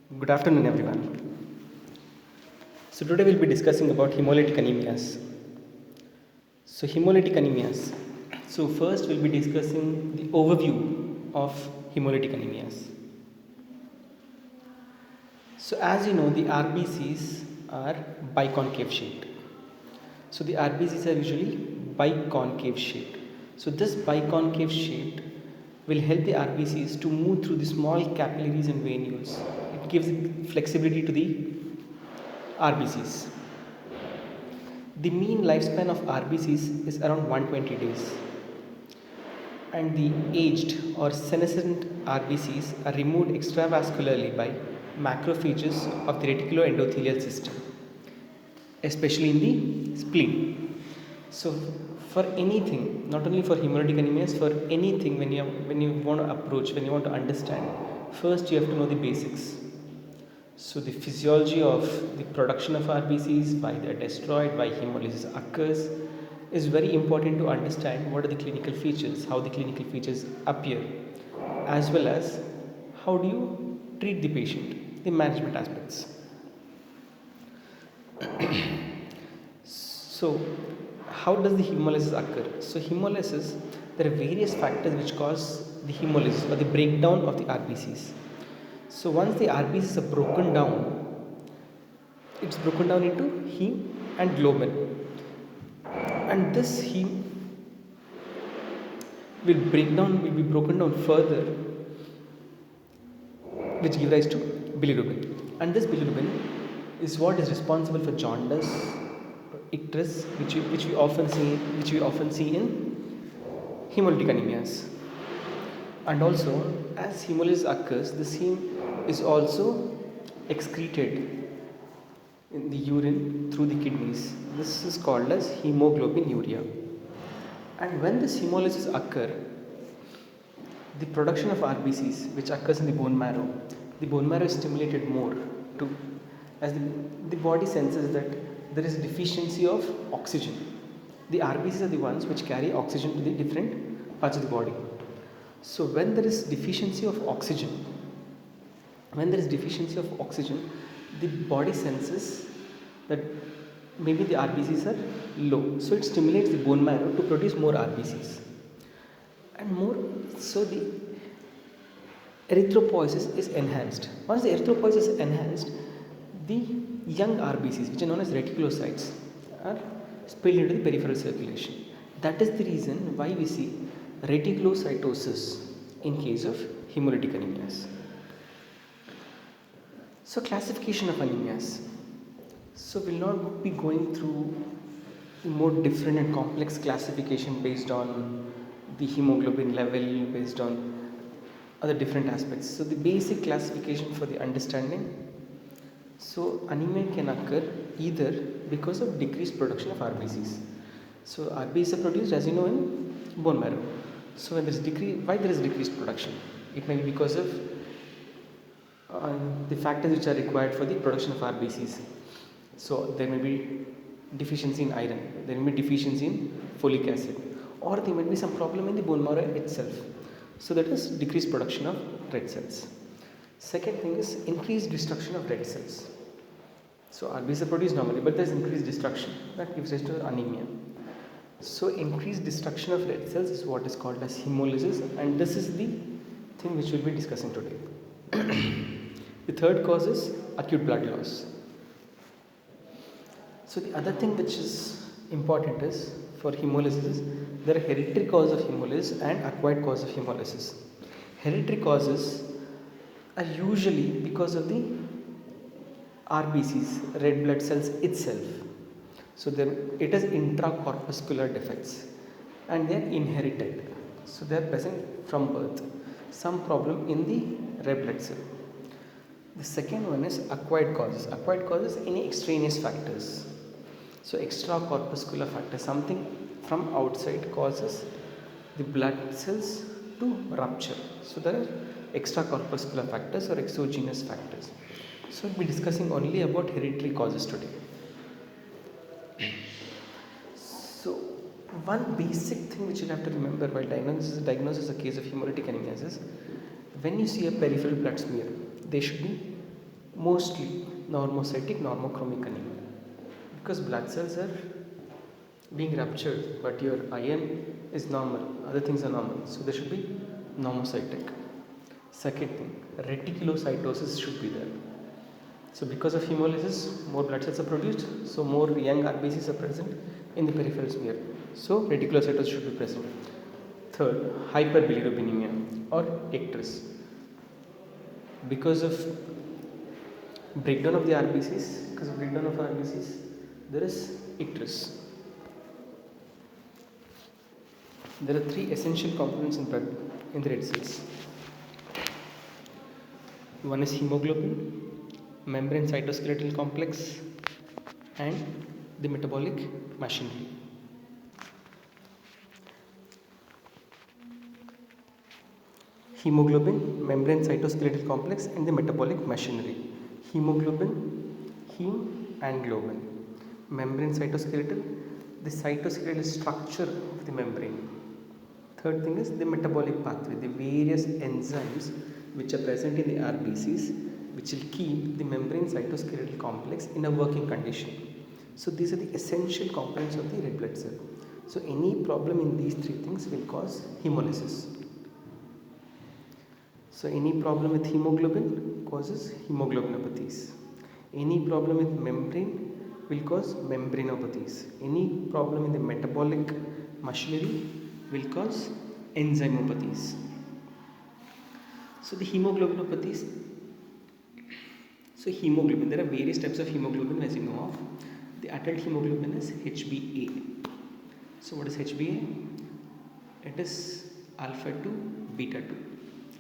Good afternoon, everyone. So today we'll be discussing about hemolytic anemias. So hemolytic anemias. So first we'll be discussing the overview of hemolytic anemias. So as you know, the RBCs are biconcave shaped. So the RBCs are usually biconcave shaped. So this biconcave shape will help the RBCs to move through the small capillaries and venules. It gives flexibility to the RBCs. The mean lifespan of RBCs is around 120 days, and the aged or senescent RBCs are removed extravascularly by macrophages of the reticuloendothelial system, especially in the spleen. So, for anything, not only for hemolytic anemias, for anything, when you want to approach, when you want to understand, first you have to know the basics. So the physiology of the production of RBCs, why they are destroyed, why hemolysis occurs, is very important to understand what are the clinical features, how the clinical features appear, as well as how do you treat the patient, the management aspects. So, how does the hemolysis occur? So, hemolysis, there are various factors which cause the hemolysis or the breakdown of the RBCs. So, once the RBCs are broken down, it's broken down into heme and globin, and this heme will be broken down further, which give rise to bilirubin, and this bilirubin is what is responsible for jaundice, icterus, which we often see in hemolytic anemias. And also, as hemolysis occurs, this heme is also excreted in the urine through the kidneys. This is called as hemoglobinuria. And when this hemolysis occur, the production of RBCs, which occurs in the bone marrow is stimulated more to, as the body senses that there is a deficiency of oxygen. The RBCs are the ones which carry oxygen to the different parts of the body. So when there is deficiency of oxygen, the body senses that maybe the RBCs are low. So it stimulates the bone marrow to produce more RBCs. And more, so the erythropoiesis is enhanced. Once the erythropoiesis is enhanced, the young RBCs, which are known as reticulocytes, are spilled into the peripheral circulation. That is the reason why we see reticulocytosis in case of hemolytic anemias. So, classification of anemias. So, we'll not be going through more different and complex classification based on the hemoglobin level, based on other different aspects. So, the basic classification for the understanding. So, anemia can occur either because of decreased production of RBCs. So, RBCs are produced, as you know, in bone marrow. So, when there is why there is decreased production? It may be because of the factors which are required for the production of RBCs. So, there may be deficiency in iron, there may be deficiency in folic acid, or there may be some problem in the bone marrow itself. So, that is decreased production of red cells. Second thing is increased destruction of red cells. So, RBCs are produced normally, but there is increased destruction that gives rise to anemia. So, increased destruction of red cells is what is called as hemolysis, and this is the thing which we will be discussing today. The third cause is acute blood loss. So, the other thing which is important is for hemolysis is there are hereditary cause of hemolysis and acquired cause of hemolysis. Hereditary causes are usually because of the RBCs, red blood cells itself. So it has intracorpuscular defects and they are inherited. So they are present from birth. Some problem in the red blood cell. The second one is acquired causes. Acquired causes any extraneous factors. So extracorpuscular factors, something from outside causes the blood cells to rupture. So there are extracorpuscular factors or exogenous factors. So we'll be discussing only about hereditary causes today. So one basic thing which you have to remember while diagnosis a case of hemolytic anemias is when you see a peripheral blood smear, there should be Mostly normocytic normochromic anemia, because blood cells are being ruptured but your iron is normal, other things are normal, so there should be normocytic. Second thing, reticulocytosis should be there. So because of hemolysis, more blood cells are produced, so more young RBCs are present in the peripheral smear. So reticulocytosis should be present. Third, hyperbilirubinemia or icterus. Because of breakdown of the RBCs, there is icterus. There are three essential components in blood in the red cells. One is hemoglobin, membrane cytoskeletal complex, and the metabolic machinery. Hemoglobin, membrane cytoskeletal complex, and the metabolic machinery. Hemoglobin, heme and globin. Membrane cytoskeletal, the cytoskeletal structure of the membrane. Third thing is the metabolic pathway, the various enzymes which are present in the RBCs which will keep the membrane cytoskeletal complex in a working condition. So these are the essential components of the red blood cell. So any problem in these three things will cause hemolysis. So any problem with hemoglobin causes hemoglobinopathies. Any problem with membrane will cause membranopathies. Any problem in the metabolic machinery will cause enzymopathies. So the hemoglobinopathies. So hemoglobin, there are various types of hemoglobin as you know of. The adult hemoglobin is HbA. So what is HbA? It is alpha 2 beta 2,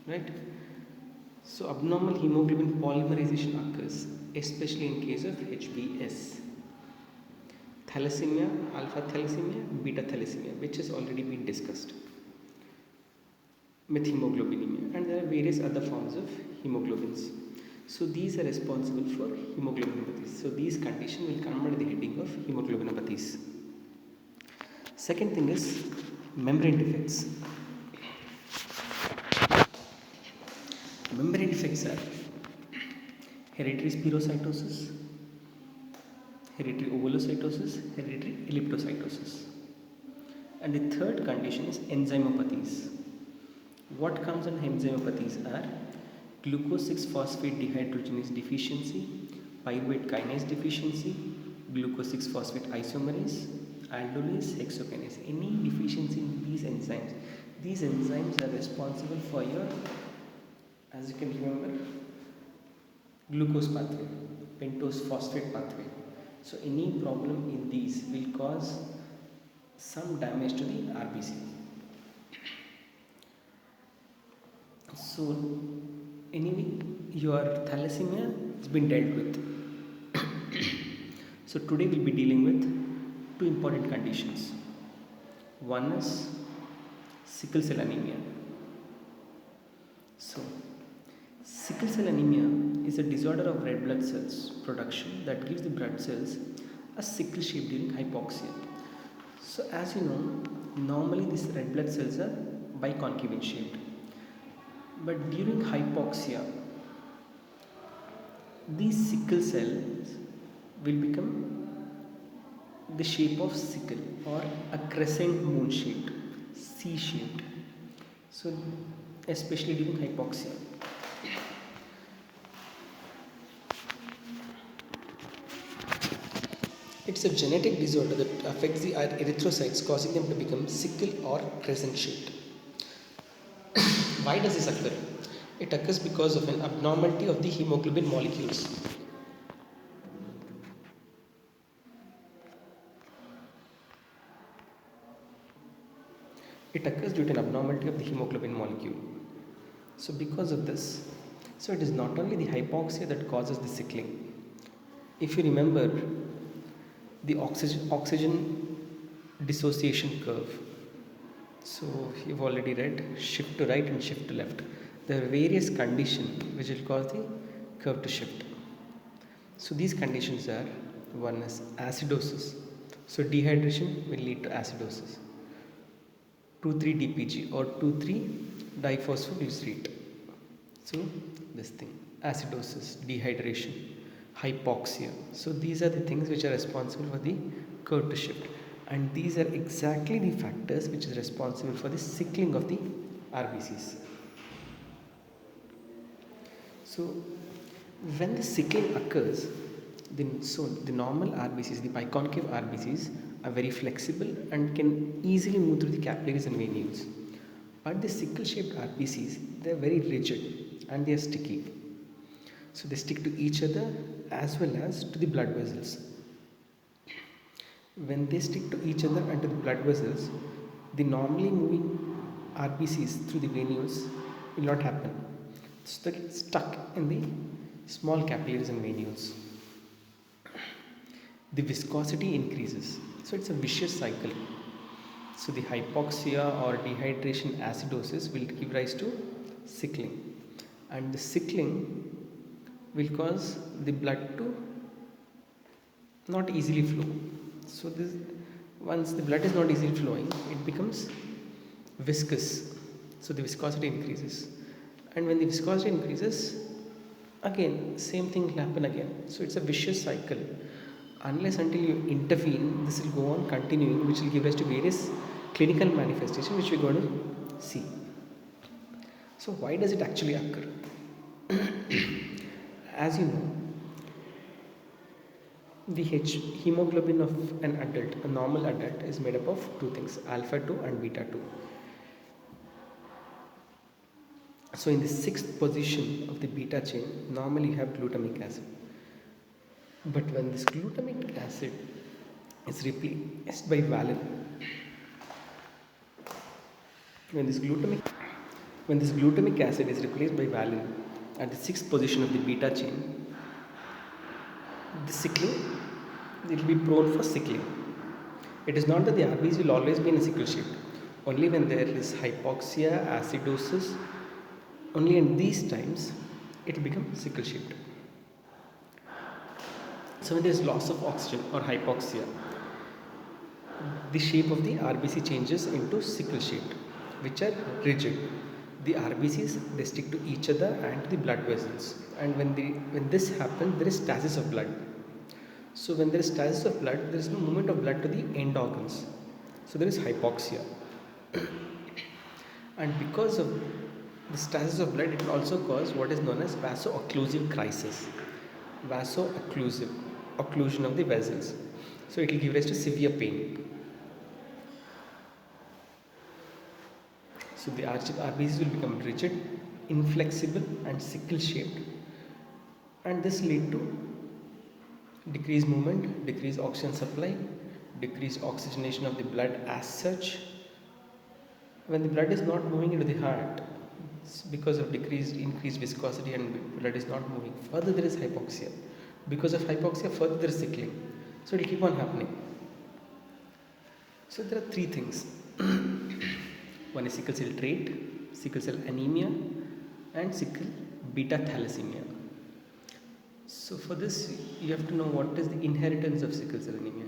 right? So abnormal hemoglobin polymerization occurs especially in case of HbS. Thalassemia, alpha thalassemia, beta thalassemia, which has already been discussed. Methemoglobinemia, and there are various other forms of hemoglobins. So these are responsible for hemoglobinopathies. So these conditions will come under the heading of hemoglobinopathies. Second thing is membrane defects. Membrane defects are hereditary spherocytosis, hereditary ovulocytosis, hereditary elliptocytosis. And the third condition is enzymopathies. What comes under enzymopathies are glucose 6-phosphate dehydrogenase deficiency, pyruvate kinase deficiency, glucose 6-phosphate isomerase, aldolase, hexokinase. Any deficiency in these enzymes are responsible for your, as you can remember, glucose pathway, pentose phosphate pathway. So any problem in these will cause some damage to the RBC. So anyway, your thalassemia has been dealt with. So today we'll be dealing with two important conditions. One is sickle cell anemia. So sickle cell anemia is a disorder of red blood cells production that gives the blood cells a sickle shape during hypoxia. So as you know, normally these red blood cells are biconcave in shape. But during hypoxia, these sickle cells will become the shape of sickle or a crescent moon shaped, C shaped. So especially during hypoxia. It's a genetic disorder that affects the erythrocytes, causing them to become sickle or crescent shaped. Why does this occur? It occurs because of an abnormality of the hemoglobin molecules. It occurs due to an abnormality of the hemoglobin molecule. So because of this, so it is not only the hypoxia that causes the sickling. If you remember the oxygen dissociation curve, so you've already read shift to right and shift to left. There are various conditions which will cause the curve to shift. So these conditions are, one is acidosis. So dehydration will lead to acidosis. 2,3-DPG or 2,3-diphosphoglycerate. So this thing, acidosis, dehydration, hypoxia. So these are the things which are responsible for the curve to shift, and these are exactly the factors which is responsible for the sickling of the RBCs. So when the sickling occurs, the normal RBCs, the biconcave RBCs, are very flexible and can easily move through the capillaries and venules. But the sickle-shaped RBCs, they are very rigid and they are sticky. So they stick to each other as well as to the blood vessels. When they stick to each other and to the blood vessels, the normally moving RBCs through the venules will not happen. So they get stuck in the small capillaries and venules. The viscosity increases. So it's a vicious cycle. So the hypoxia or dehydration acidosis will give rise to sickling. And the sickling will cause the blood to not easily flow. So this, once the blood is not easily flowing, it becomes viscous. So the viscosity increases. And when the viscosity increases, again same thing will happen again. So it's a vicious cycle. Unless until you intervene, this will go on continuing, which will give rise to various clinical manifestations which we're going to see. So why does it actually occur? As you know, the hemoglobin of an adult, a normal adult, is made up of two things, alpha 2 and beta 2. So in the sixth position of the beta chain, normally you have glutamic acid. But when this glutamic acid is replaced by valine, when this glutamic acid is replaced by valine at the sixth position of the beta chain, the sickling, it will be prone for sickling. It is not that the RBCs will always be in a sickle shape. Only when there is hypoxia, acidosis, only in these times it will become sickle shaped. So when there is loss of oxygen or hypoxia, the shape of the RBC changes into sickle shaped, which are rigid. The RBCs, they stick to each other and to the blood vessels, and when this happens, there is stasis of blood. So when there is stasis of blood, there is no movement of blood to the end organs, so there is hypoxia. And because of the stasis of blood, it will also cause what is known as vaso-occlusive crisis. Occlusion of the vessels. So it will give rise to severe pain. So the RBCs will become rigid, inflexible and sickle shaped, and this lead to decreased movement, decreased oxygen supply, decreased oxygenation of the blood as such. When the blood is not moving into the heart, because of increased viscosity and blood is not moving, further there is hypoxia. Because of hypoxia, further there is sickling. So it will keep on happening. So there are three things. One is sickle cell trait, sickle cell anemia, and sickle beta thalassemia. So for this, you have to know what is the inheritance of sickle cell anemia.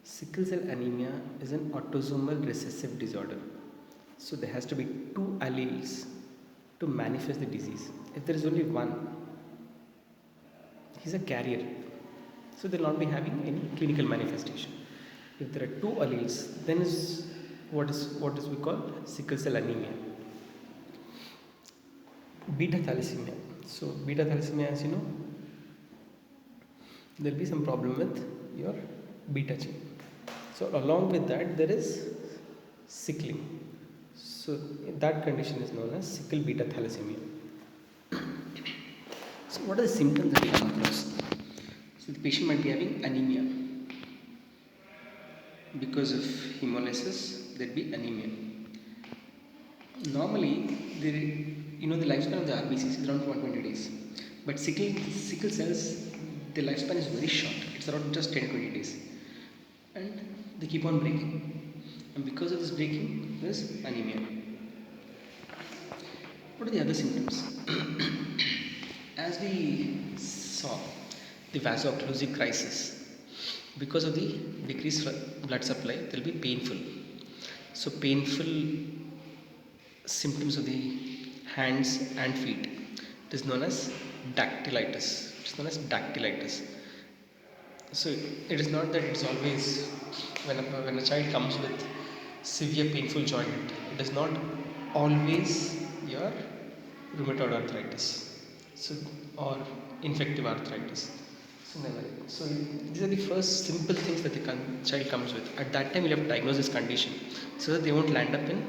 Sickle cell anemia is an autosomal recessive disorder. So there has to be two alleles to manifest the disease. If there is only one, he's a carrier, so they will not be having any clinical manifestation. If there are two alleles, then is what is we call sickle cell anemia. Beta thalassemia. So beta thalassemia, as you know, there will be some problem with your beta chain. So along with that, there is sickling. So that condition is known as sickle beta thalassemia. So what are the symptoms that we come across? So the patient might be having anemia. Because of hemolysis, there will be anemia. Normally, the lifespan of the RBCs is around 120 days. But sickle cells, the lifespan is very short. It's around just 10-20 days. And they keep on breaking. And because of this breaking, there is anemia. What are the other symptoms? As we saw, the vaso-occlusive crisis, because of the decreased blood supply, there will be painful. So painful symptoms of the hands and feet. It is known as dactylitis. It's known as dactylitis. So it is not that it's always when a child comes with severe painful joint, it is not always your rheumatoid arthritis, so or infective arthritis. So never. So these are the first simple things that the child comes with. At that time, you have to diagnose this condition so that they won't land up in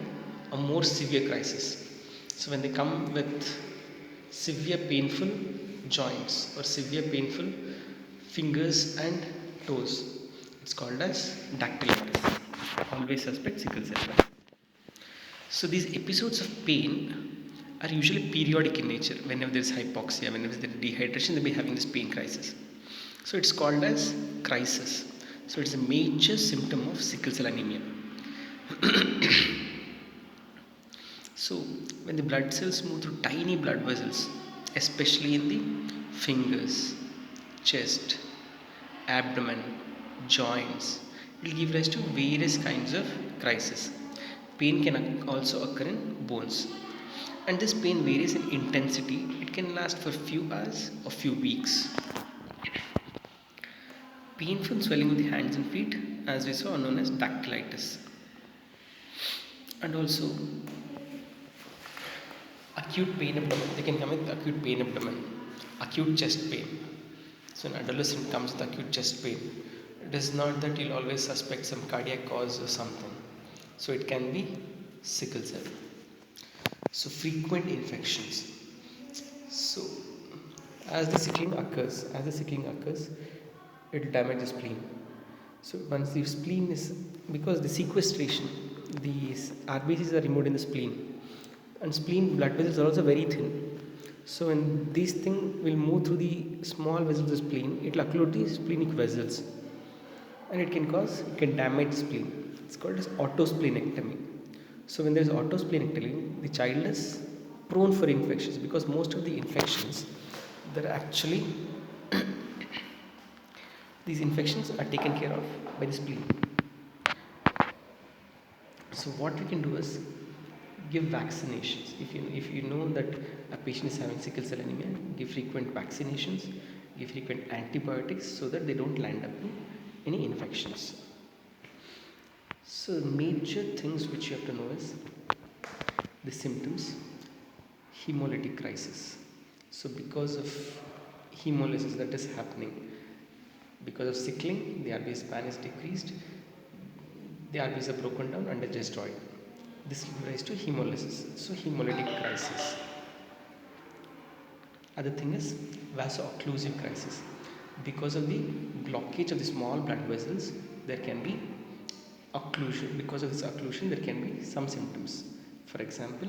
a more severe crisis. So when they come with severe painful joints or severe painful fingers and toes, it's called as dactylitis. Always suspect sickle cell. So these episodes of pain are usually periodic in nature. Whenever there is hypoxia, whenever there is dehydration, they'll be having this pain crisis. So it's called as crisis. So it's a major symptom of sickle cell anemia. So when the blood cells move through tiny blood vessels, especially in the fingers, chest, abdomen, joints, it will give rise to various kinds of crisis. Pain can also occur in bones, and this pain varies in intensity. It can last for few hours or few weeks. Painful swelling of the hands and feet, as we saw, are known as dactylitis, and also acute pain abdomen. They can come with acute pain abdomen, acute chest pain. So an adolescent comes with acute chest pain. It is not that you'll always suspect some cardiac cause or something. So it can be sickle cell. So frequent infections. So as the sickling occurs, it will damage the spleen. So once the spleen is, because the sequestration, these RBCs are removed in the spleen, and spleen blood vessels are also very thin. So when these things will move through the small vessels of the spleen, it will occlude the splenic vessels, and it can damage the spleen. It's called as autosplenectomy. So when there is autosplenectomy, the child is prone for infections, because most of the infections, they're actually these infections are taken care of by the spleen. So what we can do is give vaccinations. If you know that a patient is having sickle cell anemia, give frequent vaccinations, give frequent antibiotics so that they don't land up in any infections. So major things which you have to know is the symptoms, hemolytic crisis. So because of hemolysis that is happening, because of sickling, the RBC span is decreased, the RBCs are broken down and are destroyed. This gives rise to hemolysis. So hemolytic crisis. Other thing is vaso-occlusive crisis. Because of the blockage of the small blood vessels, there can be occlusion. Because of this occlusion, there can be some symptoms. For example,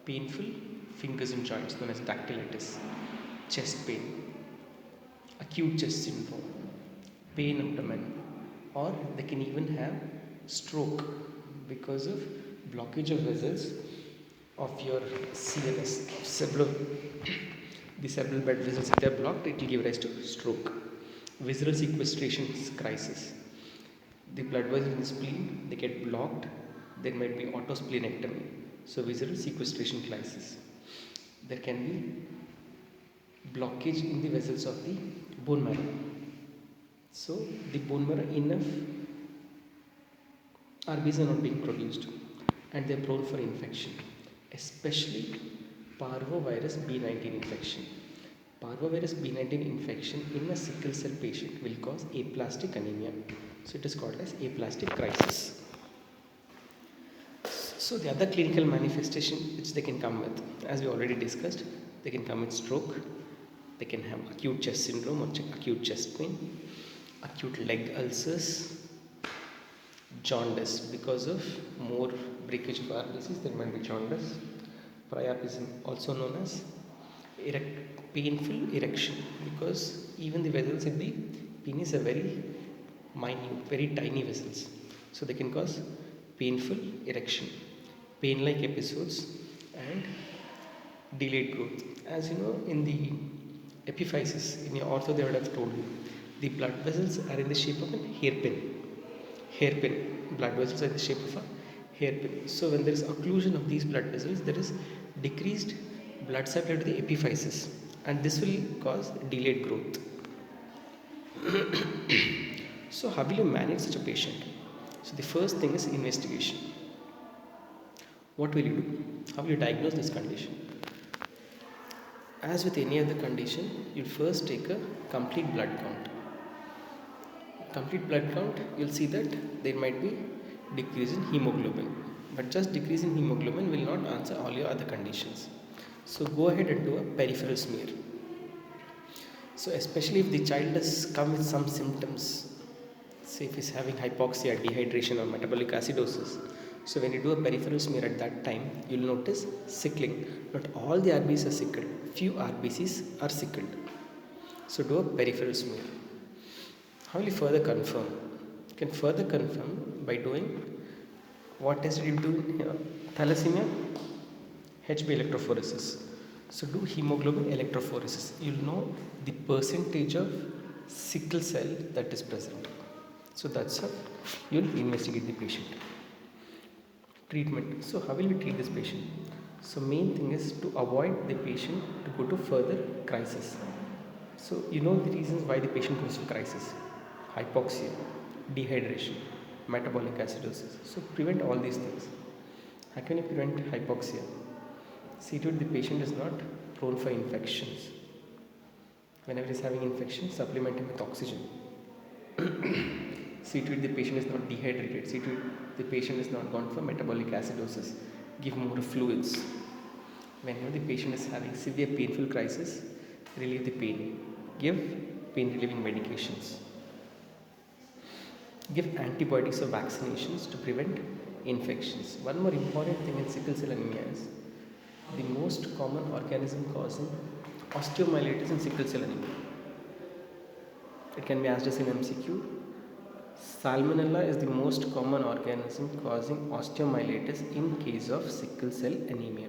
painful fingers and joints known as dactylitis, chest pain, acute chest syndrome, pain abdomen, or they can even have stroke because of blockage of vessels of your CNS, the cerebral blood vessels. If they are blocked, it will give rise to stroke. Visceral sequestration crisis. The blood vessels in the spleen, they get blocked, there might be autosplenectomy. So visceral sequestration crisis. There can be blockage in the vessels of the bone marrow. So the bone marrow, enough RBCs are not being produced, and they are prone for infection, especially parvovirus B19 infection. Parvovirus B19 infection in a sickle cell patient will cause aplastic anemia. So it is called as aplastic crisis. So the other clinical manifestation which they can come with, as we already discussed, they can come with stroke, they can have acute chest syndrome or acute chest pain, acute leg ulcers, jaundice. Because of more breakage of RBCs, there might be jaundice. Priapism, also known as painful erection, because even the vessels in the penis are very minute, very tiny vessels. So they can cause painful erection, pain-like episodes, and delayed growth. As you know, in the epiphysis, in your ortho, they would have told you the blood vessels are in the shape of a hairpin. Blood vessels are in the shape of a hairpin. So when there is occlusion of these blood vessels, there is decreased blood supply to the epiphysis, and this will cause delayed growth. So how will you manage such a patient? So the first thing is investigation. What will you do? How will you diagnose this condition? As with any other condition, you'll first take a complete blood count. Complete blood count, you'll see that there might be decrease in hemoglobin, but just decrease in hemoglobin will not answer all your other conditions. So go ahead and do a peripheral smear. So especially if the child has come with some symptoms, say if he's having hypoxia, dehydration or metabolic acidosis, so when you do a peripheral smear at that time, you'll notice sickling. Not all the RBCs are sickled, few RBCs are sickled. So do a peripheral smear. How will you further confirm? You can further confirm by doing what test did you do here? Thalassemia, HB electrophoresis. So do hemoglobin electrophoresis. You'll know the percentage of sickle cell that is present. So that's how you'll investigate the patient. Treatment. So how will you treat this patient? So main thing is to avoid the patient to go to further crisis. So you know the reasons why the patient goes to crisis: hypoxia, dehydration, metabolic acidosis. So prevent all these things. How can you prevent hypoxia? See to it the patient is not prone for infections. Whenever he is having infection, supplement him with oxygen. See to it the patient is not dehydrated. See to it the patient is not gone for metabolic acidosis. Give more fluids. Whenever the patient is having severe painful crisis, relieve the pain. Give pain relieving medications. Give antibiotics or vaccinations to prevent infections. One more important thing in sickle cell anemia is the most common organism causing osteomyelitis in sickle cell anemia. It can be asked as an MCQ. Salmonella is the most common organism causing osteomyelitis in case of sickle cell anemia.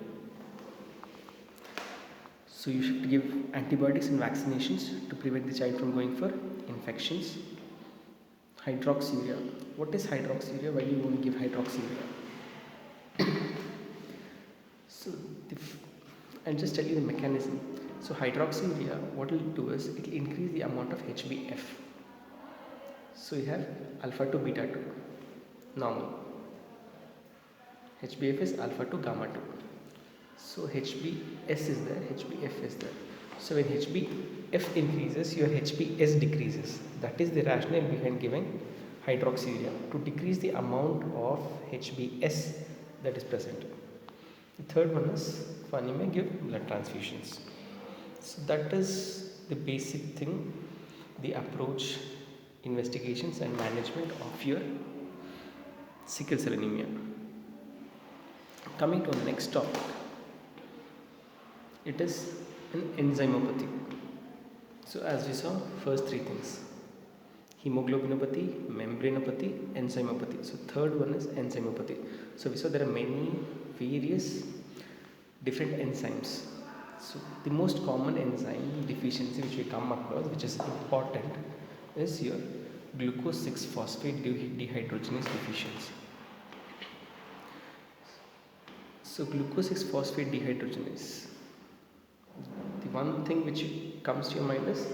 So you should give antibiotics and vaccinations to prevent the child from going for infections. Hydroxyurea. What is hydroxyurea? Why do you want to give hydroxyurea? So I'll just tell you the mechanism. So hydroxyurea, what it will do is it will increase the amount of HbF. So you have alpha to beta 2 normal. HbF is alpha to gamma 2. So HbS is there, HbF is there. So when HbF increases, your HbS decreases. That is the rationale behind giving hydroxyurea, to decrease the amount of HbS that is present. The third one is for anemia, give blood transfusions. So that is the basic thing, the approach, investigations and management of your sickle cell anemia. Coming to the next topic, it is an enzymopathy. So as we saw, first three things: hemoglobinopathy, membranopathy, enzymopathy. So third one is enzymopathy. So we saw there are many various different enzymes. So the most common enzyme deficiency which we come across, which is important, is your glucose 6-phosphate dehydrogenase deficiency. So glucose 6-phosphate dehydrogenase, the one thing which comes to your mind is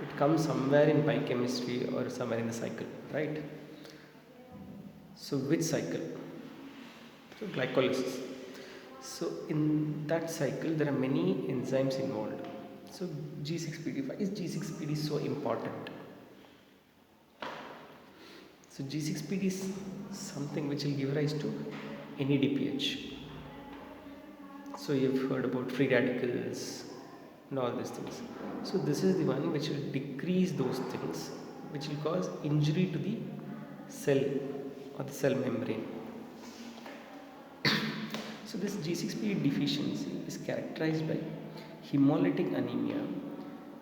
it comes somewhere in biochemistry or somewhere in the cycle, right? So which cycle? So glycolysis. So in that cycle there are many enzymes involved. So G6PD, why is G6PD so important? So G6PD is something which will give rise to NADPH. So you've heard about free radicals and all these things. So this is the one which will decrease those things, which will cause injury to the cell or the cell membrane. So this G6PD deficiency is characterized by hemolytic anemia,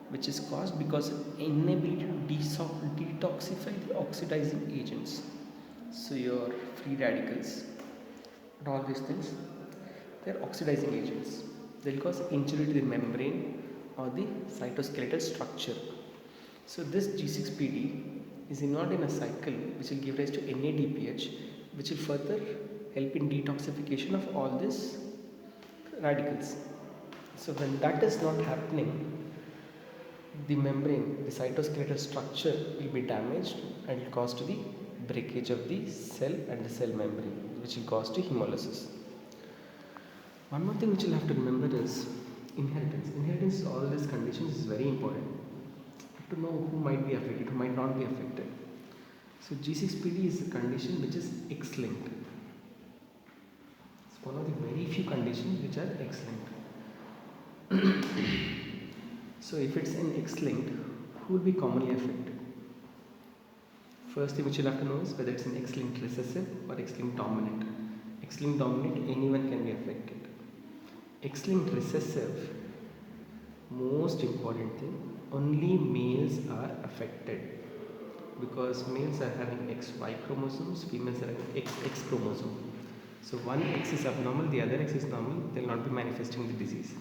which is caused because of inability to detoxify the oxidizing agents. So your free radicals and all these things, they are oxidizing agents. They will cause injury to the membrane or the cytoskeletal structure. So this G6PD is involved in a cycle which will give rise to NADPH, which will further help in detoxification of all these radicals, So when that is not happening, the membrane, the cytoskeletal structure will be damaged and will cause to the breakage of the cell and the cell membrane, which will cause to hemolysis. One more thing which you'll have to remember is inheritance. Inheritance of all these conditions is very important to know who might be affected, who might not be affected. So G6PD is a condition which is X-linked. It's one of the very few conditions which are X-linked. So if it's an X-linked, who will be commonly affected? First thing which you'll have to know is whether it's an X-linked recessive or X-linked dominant. X-linked dominant, anyone can be affected. X-linked recessive, most important thing, only males are affected, because males are having XY chromosomes, females are having XX chromosome. So one X is abnormal, the other X is normal, they will not be manifesting the disease.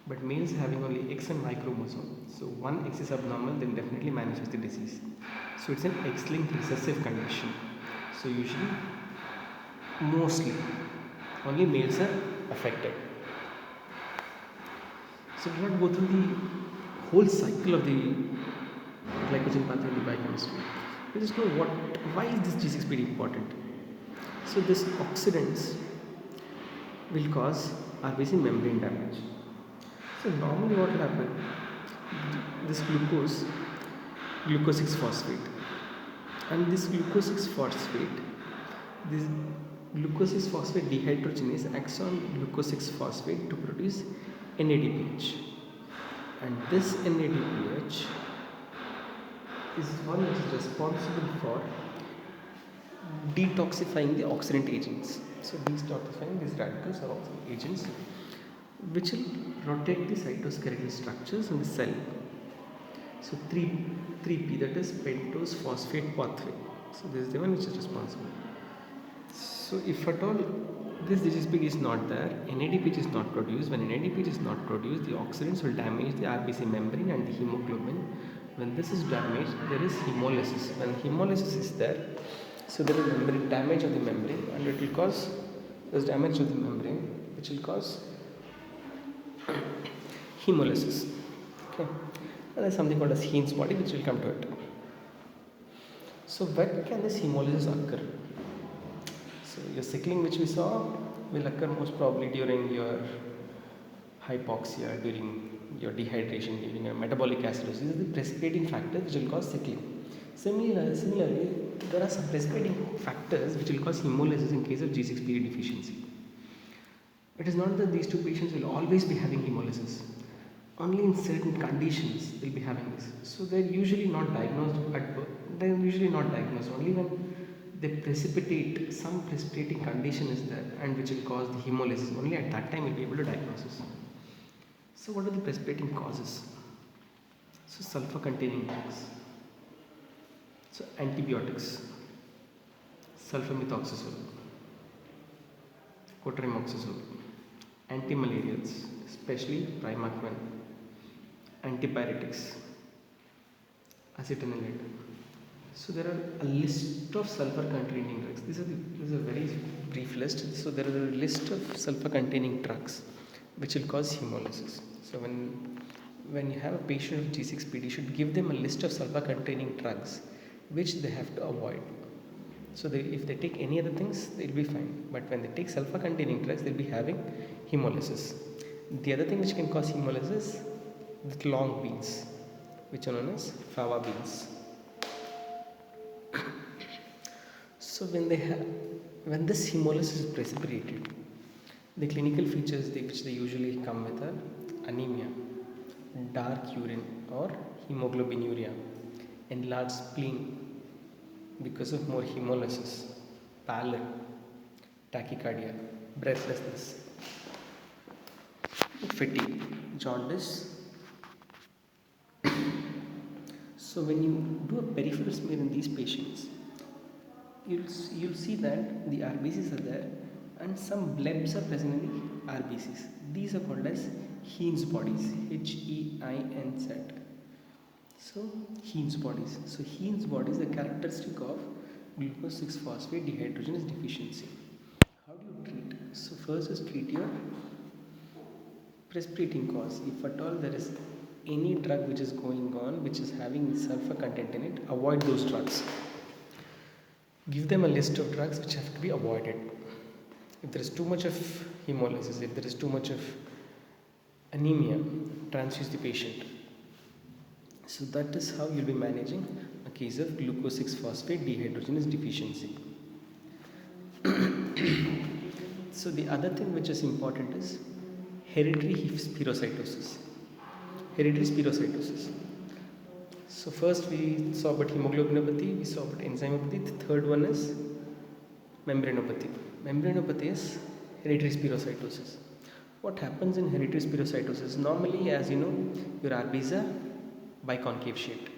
But males having only X and Y chromosome, so one X is abnormal, they will definitely manifest the disease. So it's an X-linked recessive condition. So usually, mostly, only males are affected. So we will not go through the whole cycle of the glycogen pathway in the biochemistry. We just know why is this G6PD important. So this oxidants will cause RBC membrane damage. So normally what will happen, this glucose 6-phosphate, and this glucose 6-phosphate, this glucose 6-phosphate dehydrogenase acts on glucose 6-phosphate to produce NADPH, and this NADPH is one which is responsible for detoxifying the oxidant agents. So detoxifying these radicals are also agents which will rotate the cytoskeletal structures in the cell. So 3P, that is pentose phosphate pathway. So this is the one which is responsible. So if at all this G6PD is not there, NADPH is not produced. When NADPH is not produced, the oxidants will damage the RBC membrane and the hemoglobin. When this is damaged, there is hemolysis. When hemolysis is there, so there is membrane damage of the membrane, and it will cause this damage of the membrane, which will cause hemolysis. Okay, and there is something called as Heinz body, which will come to it. So when can this hemolysis occur? So your sickling, which we saw, will occur most probably during your hypoxia, during your dehydration, during your metabolic acidosis. These are the precipitating factors which will cause sickling. Similarly, there are some precipitating factors which will cause hemolysis in case of G6PD deficiency. It is not that these two patients will always be having hemolysis. Only in certain conditions they'll be having this. So they're usually not diagnosed at birth. They're usually not diagnosed. Only when they precipitate, some precipitating condition is there and which will cause the hemolysis. Only at that time we'll be able to diagnose this. So what are the precipitating causes? So sulfur containing drugs. So antibiotics, sulfamethoxazole, cotrimoxazole, antimalarials, especially primaquine, antipyretics, acetonilate. So there are a list of sulfur containing drugs. This is a very brief list. So there is a list of sulfur containing drugs which will cause hemolysis. So when you have a patient with G6PD, you should give them a list of sulfur containing drugs which they have to avoid. So if they take any other things, they'll be fine. But when they take sulfur containing drugs, they'll be having hemolysis. The other thing which can cause hemolysis, the long beans, which are known as fava beans. So when this hemolysis is precipitated, the clinical features which they usually come with are anemia, dark urine or hemoglobinuria, enlarged spleen because of more hemolysis, pallor, tachycardia, breathlessness, fatigue, jaundice. So when you do a peripheral smear in these patients, you'll see that the RBCs are there and some blebs are present in the RBCs. These are called as Heinz bodies, H-E-I-N-Z. So Heinz bodies. So Heinz bodies are characteristic of glucose 6-phosphate dehydrogenase deficiency. How do you treat? So first is treat your precipitating cause. If at all there is any drug which is going on which is having sulfur content in it, avoid those drugs. Give them a list of drugs which have to be avoided. If there is too much of hemolysis, if there is too much of anemia, transfuse the patient. So that is how you'll be managing a case of glucose 6-phosphate dehydrogenase deficiency. So the other thing which is important is hereditary spherocytosis. Hereditary spherocytosis. So first we saw about hemoglobinopathy, we saw about enzymopathy. The third one is membranopathy. Membranopathy is hereditary spherocytosis. What happens in hereditary spherocytosis? Normally, as you know, your RBCs are biconcave shaped.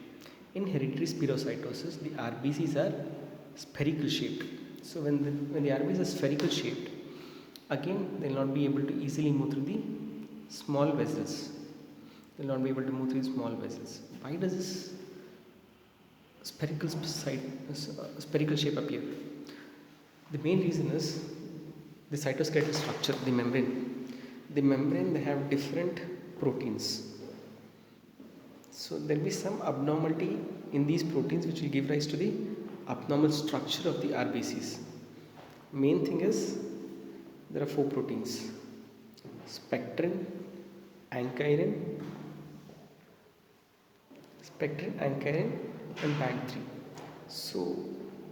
In hereditary spherocytosis, the RBCs are spherical shaped. So when the RBCs are spherical shaped, again they will not be able to easily move through the small vessels. They will not be able to move through the small vessels. Why does this spherical shape appear? The main reason is the cytoskeletal structure, the membrane. The membrane, they have different proteins. So there will be some abnormality in these proteins which will give rise to the abnormal structure of the RBCs. Main thing is there are 4 proteins: spectrin, ankyrin, and BAG3. So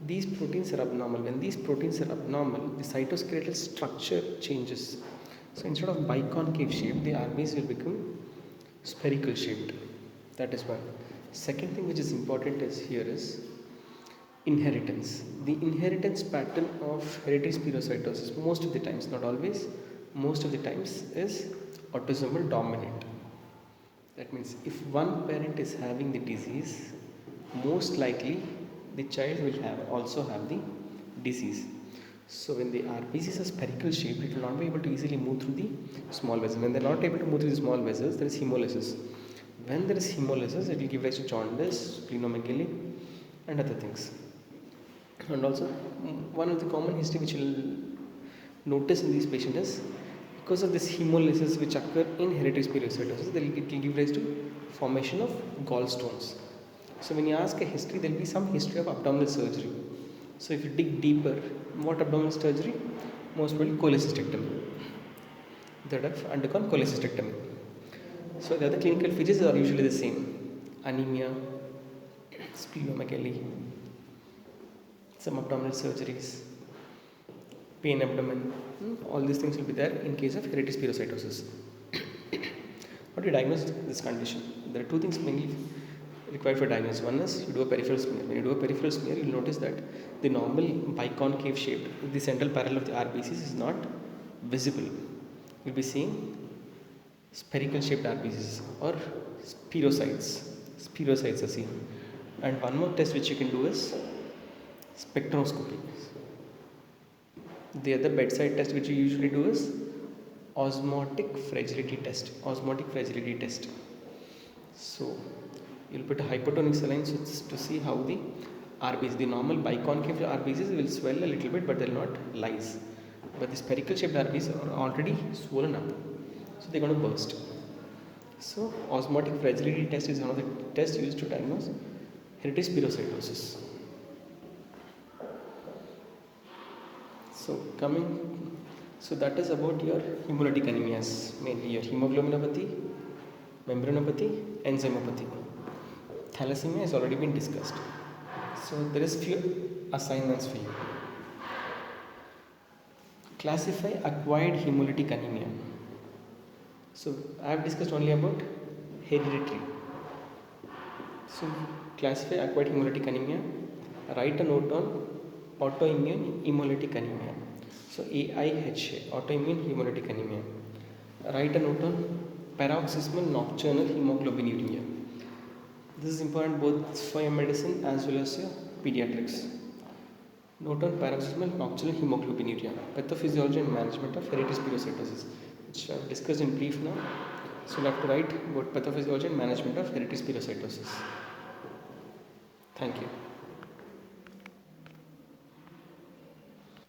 these proteins are abnormal. When these proteins are abnormal, the cytoskeletal structure changes. So instead of biconcave shape, the RBCs will become spherical shaped. That is one. Second thing which is important is here is inheritance. The inheritance pattern of hereditary spherocytosis, most of the times, not always, most of the times is autosomal dominant. That means if one parent is having the disease, most likely the child will also have the disease. So when the RBCs are spherical shaped, it will not be able to easily move through the small vessels. When they are not able to move through the small vessels, there is hemolysis. When there is hemolysis, it will give rise to jaundice, splenomegaly, and other things. And also, one of the common history which you will notice in these patients is because of this hemolysis which occur in hereditary spherocytosis, it will give rise to formation of gallstones. So when you ask a history, there will be some history of abdominal surgery. So if you dig deeper, what abdominal surgery? Most probably cholecystectomy. That have undergone cholecystectomy. So the other clinical features are usually the same: anemia, splenomegaly, some abdominal surgeries, pain abdomen. All these things will be there in case of hereditary spherocytosis. How do you diagnose this condition? There are 2 things mainly required for diagnosis. One is you do a peripheral smear. When you do a peripheral smear, you will notice that the normal biconcave shape, the central parallel of the RBCs is not visible. You will be seeing spherical shaped RBCs or spherocytes. Spherocytes are seen. And one more test which you can do is spectroscopy. The other bedside test which you usually do is osmotic fragility test. So you'll put a hypotonic saline to see how the RBCs, the normal biconcave RBCs will swell a little bit, but they'll not lyse. But the spherical shaped RBCs are already swollen up, so they're going to burst. So osmotic fragility test is one of the tests used to diagnose hereditary spherocytosis. So that is about your hemolytic anemias, mainly your hemoglobinopathy, membranopathy, enzymopathy. Thalassemia has already been discussed. So there is few assignments for you. Classify acquired hemolytic anemia. So I have discussed only about hereditary. So classify acquired hemolytic anemia. Write a note on autoimmune hemolytic anemia. So AIHA, autoimmune hemolytic anemia. Write a note on paroxysmal nocturnal hemoglobinuria. This is important both for your medicine as well as your pediatrics. Note on paroxysmal nocturnal hemoglobinuria, pathophysiology and management of hereditary spherocytosis, which I have discussed in brief now. So you have to write about pathophysiology and management of hereditary spherocytosis. Thank you.